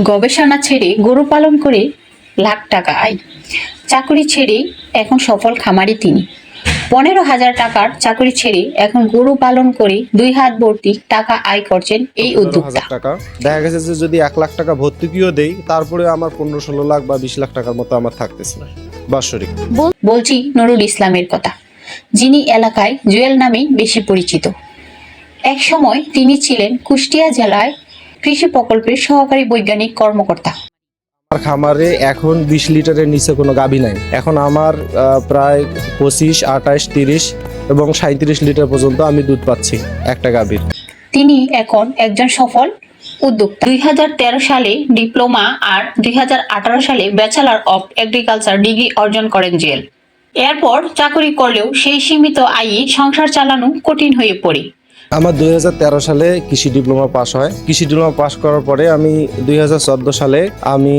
গবেষণা ছেড়ে গরু পালন করে লাখ টাকা আয়। চাকরি ছেড়ে এখন সফল খামারি তিনি। 15,000 টাকার চাকরি ছেড়ে এখন গরু পালন করে 2 হাত ভর্তি টাকা আয় করছেন এই উদ্যোক্তা। টাকা দেখা গেছে যে যদি 1 লাখ টাকা ভর্তুকিও দেই তারপরে আমার 15-16 লাখ বা 20 লাখ টাকার মতো আমার থাকতেছে বাৎসরিক। বলছি নুরুল ইসলামের কথা, যিনি এলাকায় জুয়েল নামেই বেশি পরিচিত। এক সময় তিনি ছিলেন কুষ্টিয়া জেলায় কৃষি প্রকল্পের সহকারী বৈজ্ঞানিক কর্মকর্তা। আমার খামারে এখন 20 লিটারের নিচে কোনো গাভী নাই। এখন আমার প্রায় 25, 28, 30 এবং 37 লিটার পর্যন্ত আমি দুধ পাচ্ছি একটা গাভীর। তিনি এখন একজন সফল উদ্যোক্তা। 2013 সালে ডিপ্লোমা আর 2018 সালে ব্যাচেলর অফ এগ্রিকালচার ডিগ্রি অর্জন করেন জুয়েল। এরপর চাকরি করলেও সেই সীমিত আয়ে সংসার চালানো কঠিন হয়ে পড়ে। আমার 2013 সালে কৃষি ডিপ্লোমা পাস হয়। কৃষি ডিপ্লোমা পাস করার পরে আমি 2014 সালে আমি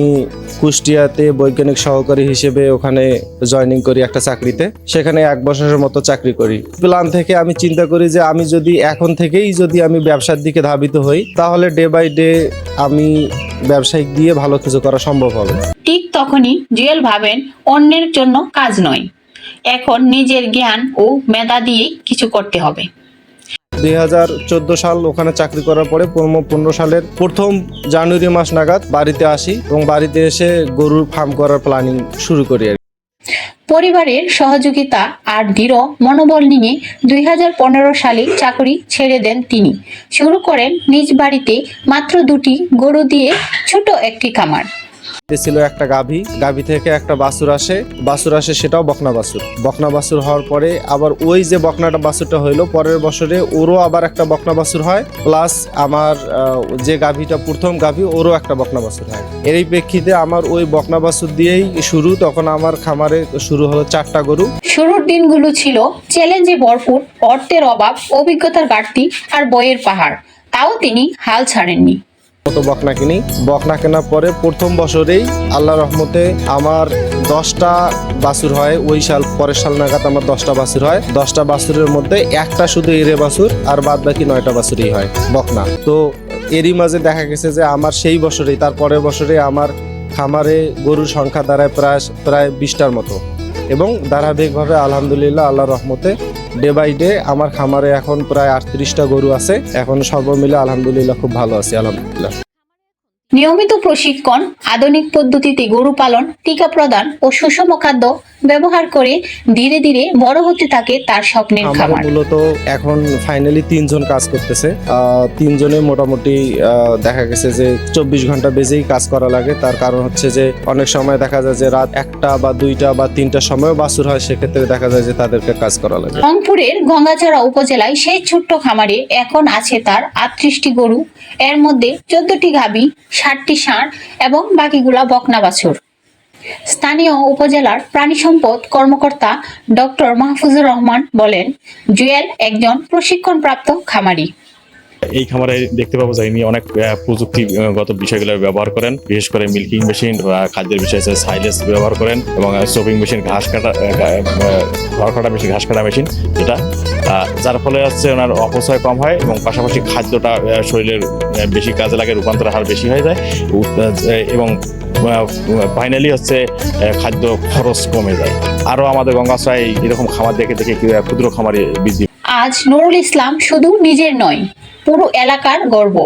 কুষ্টিয়াতে বৈজ্ঞানিক সহকারী হিসেবে ওখানে জয়েনিং করি একটা চাকরিতে। সেখানে 1 বছরের মতো চাকরি করি। প্ল্যান থেকে আমি চিন্তা করি যে আমি যদি এখন থেকেই যদি আমি ব্যবসার দিকে ধাবিত হই তাহলে ডে বাই ডে আমি ব্যবসায়িক দিয়ে ভালো কিছু করা সম্ভব হবে। ঠিক তখনই জুয়েল ভাবেন অন্যের জন্য কাজ নয়, এখন নিজের জ্ঞান ও মেধা দিয়ে কিছু করতে হবে। 2014 সাল ওখানে চাকরি করার পরে 15 সালের প্রথম জানুয়ারি মাস নাগাদ বাড়িতে আসি এবং বাড়িতে এসে গরুর ফার্ম করার প্ল্যানিং শুরু করি। পরিবারের সহযোগিতা আর দৃঢ় মনোবল নিয়ে 2015 সালে চাকরি ছেড়ে দেন তিনি। শুরু করেন নিজ বাড়িতে মাত্র 2টি গরু দিয়ে ছোট একটি খামার। ছিল একটা গাভী থেকে একটা বাছুর আসে, সেটাও বকনা বাছুর হওয়ার পরে আবার ওই যে বকনাটা বাছুরটা হইলো পরের বছরে ওরও আবার একটা বকনা বাছুর হয়, প্লাস আমার যে গাভীটা প্রথম গাভী ওরও একটা বকনা বাছুর হয়। এরই প্রেক্ষিতে আমার ওই বকনা বাছুর দিয়েই শুরু। তখন আমার খামারে শুরু হলো 4টা গরু। শুরুর দিনগুলো ছিল চ্যালেঞ্জে ভরপুর, অর্থের অভাব, অভিজ্ঞতার ঘাটতি আর বইয়ের পাহাড়। তাও তিনি হাল ছাড়েননি। বকনা কেনার পরে প্রথম বছরেই আল্লাহ রহমতে আমার 10টা বাছুর হয়। ওই সাল পরের সাল নাগাদ আমার 10টা বাছুর হয়। 10টা বাছুরের মধ্যে একটা শুধু এরে বাছুর আর বাদ বাকি 9টা বাছুরই হয় বকনা। তো এরই মাঝে দেখা গেছে যে আমার সেই বছরেই তার পরের বছরে আমার খামারে গরুর সংখ্যা দাঁড়ায় প্রায় 20টার মতো এবং ধারাবাহিকভাবে আলহামদুলিল্লাহ আল্লাহর রহমতে ডে বাই ডে আমার খামারে এখন প্রায় 38টা গরু আছে। এখন সর্বমিলে আলহামদুলিল্লাহ খুব ভালো আছি আলহামদুলিল্লাহ। নিয়মিত প্রশিক্ষণ, আধুনিক পদ্ধতিতে গরু পালন, টিকা প্রদান ও সুষম খাদ্য ব্যবহার করে ধীরে ধীরে বড় হতে থাকে তার স্বপ্নের খামার। মূলত এখন ফাইনালি 3 জন কাজ করতেছে। 3 জনে মোটামুটি দেখা গেছে যে 24 ঘন্টা বেজেই কাজ করা লাগে। তার কারণ হচ্ছে যে অনেক সময় দেখা যায় যে রাত 1টা বা 2টা বা 3টার সময় বাছুর হয়, সেক্ষেত্রে দেখা যায় যে তাদেরকে কাজ করা লাগে। রংপুরের গঙ্গাচড়া উপজেলায় সেই ছোট্ট খামারে এখন আছে তার 38টি গরু, এর মধ্যে 14টি গাভী, 60টি ষাঁড় এবং বাকিগুলা বকনা বাছুর। স্থানীয় উপজেলার প্রাণী সম্পদ কর্মকর্তা ডক্টর মাহফুজুর রহমান বলেন, জুয়েল একজন প্রশিক্ষণপ্রাপ্ত খামারি। এই খামারে দেখতে পাবো যে ইনি অনেক প্রযুক্তিগত বিষয়গুলো ব্যবহার করেন, বিশেষ করে মিল্কিং মেশিন, খাদ্যের বিষয়ে সাইলেজ ব্যবহার করেন এবং চপিং মেশিন, ঘর কাটা মেশিন, ঘাস কাটা মেশিন, যেটা যার ফলে হচ্ছে ওনার অপচয় কম হয় এবং পাশাপাশি খাদ্যটা শরীরের বেশি কাজে লাগে, রূপান্তর হার বেশি হয়ে যায় এবং ফাইনালি হচ্ছে খাদ্য খরচ কমে যায়। আরও আমাদের গঙ্গাচড়ায় এরকম খামার দেখে ক্ষুদ্র খামারে বৃদ্ধি। আজ নুরুল ইসলাম শুধু নিজের নয়, পুরো এলাকার গর্ব।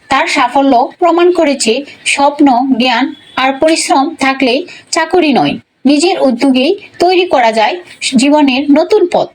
তার সাফল্য প্রমাণ করেছে স্বপ্ন, জ্ঞান আর পরিশ্রম থাকলে চাকরি নয়, নিজের উদ্যোগেই তৈরি করা যায় জীবনের নতুন পথ।